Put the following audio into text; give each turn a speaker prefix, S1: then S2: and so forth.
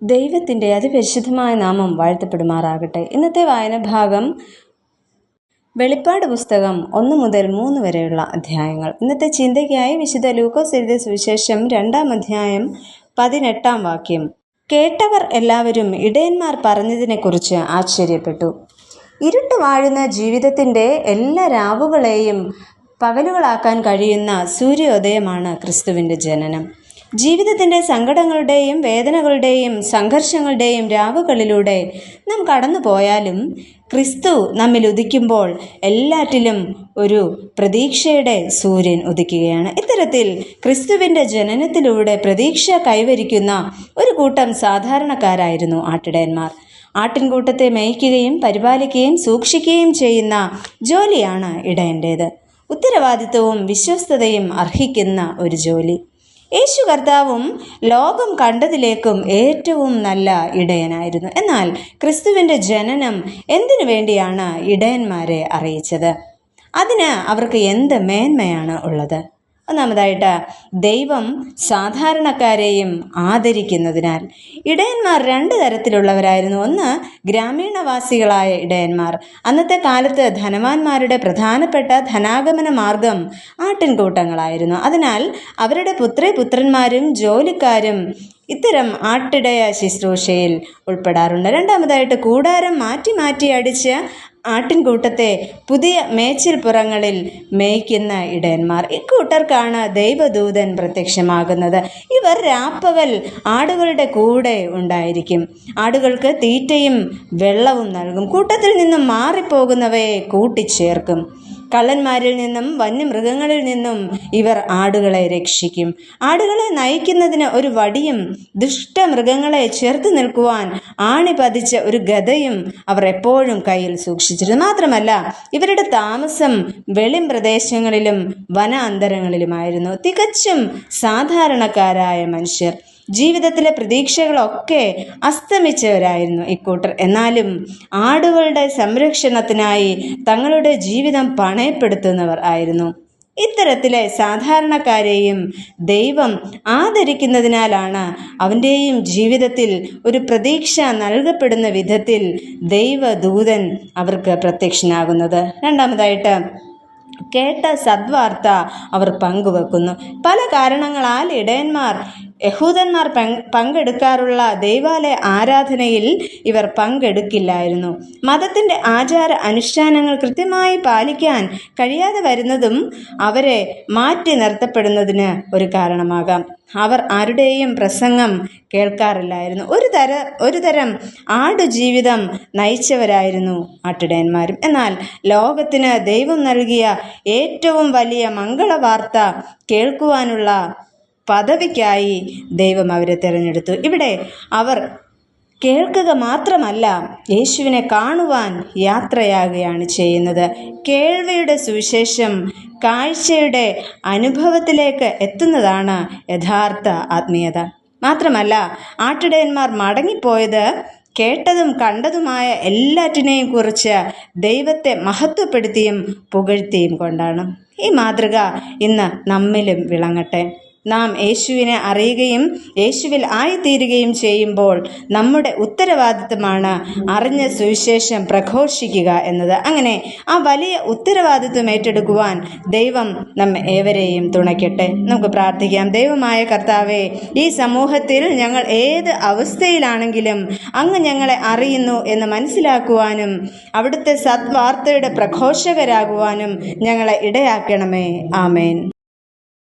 S1: ദൈവത്തിൻ്റെ അതിപരിശുദ്ധമായ നാമം വാഴ്ത്തപ്പെടുമാറാകട്ടെ. ഇന്നത്തെ വായനഭാഗം വെളിപ്പാട് പുസ്തകം 1 മുതൽ 3 വരെയുള്ള അധ്യായങ്ങൾ. ഇന്നത്തെ ചിന്തയ്ക്കായി വിശുദ്ധ ലൂക്കോസ് എഴുതിയ സുവിശേഷം 2-ാം അധ്യായം 18-ാം വാക്യം. കേട്ടവർ എല്ലാവരും ഇടയന്മാർ പറഞ്ഞതിനെക്കുറിച്ച് ആശ്ചര്യപ്പെട്ടു. ഇരുട്ട് വാഴുന്ന ജീവിതത്തിൻ്റെ എല്ലാ രാവുകളെയും പകലുകളാക്കാൻ കഴിയുന്ന സൂര്യോദയമാണ് ക്രിസ്തുവിൻ്റെ ജനനം. ജീവിതത്തിൻ്റെ സങ്കടങ്ങളുടെയും വേദനകളുടെയും സംഘർഷങ്ങളുടെയും രാവുകളിലൂടെ നാം കടന്നു പോയാലും ക്രിസ്തു നമ്മിൽ ഉദിക്കുമ്പോൾ എല്ലാറ്റിലും ഒരു പ്രതീക്ഷയുടെ സൂര്യൻ ഉദിക്കുകയാണ്. ഇത്തരത്തിൽ ക്രിസ്തുവിൻ്റെ ജനനത്തിലൂടെ പ്രതീക്ഷ കൈവരിക്കുന്ന ഒരു കൂട്ടം സാധാരണക്കാരായിരുന്നു ആട്ടിടയന്മാർ. ആട്ടിൻകൂട്ടത്തെ മേയ്ക്കുകയും പരിപാലിക്കുകയും സൂക്ഷിക്കുകയും ചെയ്യുന്ന ജോലിയാണ് ഇടയൻ്റേത്. ഉത്തരവാദിത്വവും വിശ്വസ്തതയും അർഹിക്കുന്ന ഒരു ജോലി. യേശു കർത്താവും ലോകം കണ്ടതിലേക്കും ഏറ്റവും നല്ല ഇടയനായിരുന്നു. എന്നാൽ ക്രിസ്തുവിൻ്റെ ജനനം എന്തിനു വേണ്ടിയാണ് ഇടയന്മാരെ അറിയിച്ചത്? അതിന് അവർക്ക് എന്ത് മേന്മയാണ് ഉള്ളത്? ഒന്നാമതായിട്ട്, ദൈവം സാധാരണക്കാരെയും ആദരിക്കുന്നതിനാൽ. ഇടയന്മാർ 2 തരത്തിലുള്ളവരായിരുന്നു. ഒന്ന്, ഗ്രാമീണവാസികളായ ഇടയന്മാർ. അന്നത്തെ കാലത്ത് ധനവാന്മാരുടെ പ്രധാനപ്പെട്ട ധനാഗമന മാർഗം ആട്ടിൻകൂട്ടങ്ങളായിരുന്നു. അതിനാൽ അവരുടെ പുത്രന്മാരും ജോലിക്കാരും ഇത്തരം ആട്ടിടയ ശുശ്രൂഷയിൽ ഉൾപ്പെടാറുണ്ട്. രണ്ടാമതായിട്ട്, കൂടാരം മാറ്റി അടിച്ച് ആട്ടിൻകൂട്ടത്തെ പുതിയ മേച്ചിൽപ്പുറങ്ങളിൽ മേയ്ക്കുന്ന ഇടയന്മാർ. ഇക്കൂട്ടർക്കാണ് ദൈവദൂതൻ പ്രത്യക്ഷമാകുന്നത്. ഇവർ രാപ്പകൽ ആടുകളുടെ കൂടെ ഉണ്ടായിരിക്കും. ആടുകൾക്ക് തീറ്റയും വെള്ളവും നൽകും. കൂട്ടത്തിൽ നിന്നും മാറിപ്പോകുന്നവയെ കൂട്ടിച്ചേർക്കും. കള്ളന്മാരിൽ നിന്നും വന്യമൃഗങ്ങളിൽ നിന്നും ഇവർ ആടുകളെ രക്ഷിക്കും. ആടുകളെ നയിക്കുന്നതിന് ഒരു വടിയും ദുഷ്ടമൃഗങ്ങളെ ചേർത്ത് നിൽക്കുവാൻ ആണി പതിച്ച ഒരു ഗദയും അവർ എപ്പോഴും കയ്യിൽ സൂക്ഷിച്ചിരുന്നു. മാത്രമല്ല, ഇവരുടെ താമസം വെളിം പ്രദേശങ്ങളിലും വനാന്തരങ്ങളിലുമായിരുന്നു. തികച്ചും സാധാരണക്കാരായ മനുഷ്യർ. ജീവിതത്തിലെ പ്രതീക്ഷകളൊക്കെ അസ്തമിച്ചവരായിരുന്നു ഇക്കൂട്ടർ. എന്നാലും ആടുകളുടെ സംരക്ഷണത്തിനായി തങ്ങളുടെ ജീവിതം പണയപ്പെടുത്തുന്നവർ ആയിരുന്നു. ഇത്തരത്തിലെ സാധാരണക്കാരെയും ദൈവം ആദരിക്കുന്നതിനാലാണ് അവൻ്റെയും ജീവിതത്തിൽ ഒരു പ്രതീക്ഷ നൽകപ്പെടുന്ന വിധത്തിൽ ദൈവദൂതൻ അവർക്ക് പ്രത്യക്ഷനാകുന്നത്. രണ്ടാമതായിട്ട്, കേട്ട സദ്വാർത്ത അവർ പങ്കുവെക്കുന്നു. പല കാരണങ്ങളാൽ ഇടയന്മാർ യഹൂദന്മാർ പങ്കെടുക്കാറുള്ള ദൈവാലയ ആരാധനയിൽ ഇവർ പങ്കെടുക്കില്ലായിരുന്നു. മതത്തിൻ്റെ ആചാര അനുഷ്ഠാനങ്ങൾ കൃത്യമായി പാലിക്കാൻ കഴിയാതെ വരുന്നതും അവരെ മാറ്റി നിർത്തപ്പെടുന്നതിന് ഒരു കാരണമാകാം. അവർ ആരുടെയും പ്രസംഗം കേൾക്കാറില്ലായിരുന്നു. ഒരു തരം ആടുജീവിതം നയിച്ചവരായിരുന്നു ആട്ടിടയന്മാരും. എന്നാൽ ലോകത്തിന് ദൈവം നൽകിയ ഏറ്റവും വലിയ മംഗളവാർത്ത കേൾക്കുവാനുള്ള പദവിക്കായി ദൈവം അവരെ തിരഞ്ഞെടുത്തു. ഇവിടെ അവർ കേൾക്കുക മാത്രമല്ല, യേശുവിനെ കാണുവാൻ യാത്രയാകുകയാണ് ചെയ്യുന്നത്. കേൾവിയുടെ സുവിശേഷം കാഴ്ചയുടെ അനുഭവത്തിലേക്ക് എത്തുന്നതാണ് യഥാർത്ഥ ആത്മീയത. മാത്രമല്ല, ആട്ടിടയന്മാർ മടങ്ങിപ്പോയത് കേട്ടതും കണ്ടതുമായ എല്ലാറ്റിനെയും കുറിച്ച് ദൈവത്തെ മഹത്വപ്പെടുത്തിയും പുകഴ്ത്തിയും കൊണ്ടാണ്. ഈ മാതൃക ഇന്ന് നമ്മിലും വിളങ്ങട്ടെ. നാം യേശുവിനെ അറിയുകയും യേശുവിൽ ആയിത്തീരുകയും ചെയ്യുമ്പോൾ നമ്മുടെ ഉത്തരവാദിത്വമാണ് അറിഞ്ഞ സുവിശേഷം പ്രഘോഷിക്കുക എന്നത്. അങ്ങനെ ആ വലിയ ഉത്തരവാദിത്വം ഏറ്റെടുക്കുവാൻ ദൈവം നമ്മെ ഏവരെയും തുണയ്ക്കട്ടെ. നമുക്ക് പ്രാർത്ഥിക്കാം. ദൈവമായ കർത്താവേ, ഈ സമൂഹത്തിൽ ഞങ്ങൾ ഏത് അവസ്ഥയിലാണെങ്കിലും അങ്ങ് ഞങ്ങളെ അറിയുന്നു എന്ന് മനസ്സിലാക്കുവാനും അവിടുത്തെ സദ്വാർത്തയുടെ പ്രഘോഷകരാകുവാനും ഞങ്ങളെ ഇടയാക്കണമേ. ആമേൻ.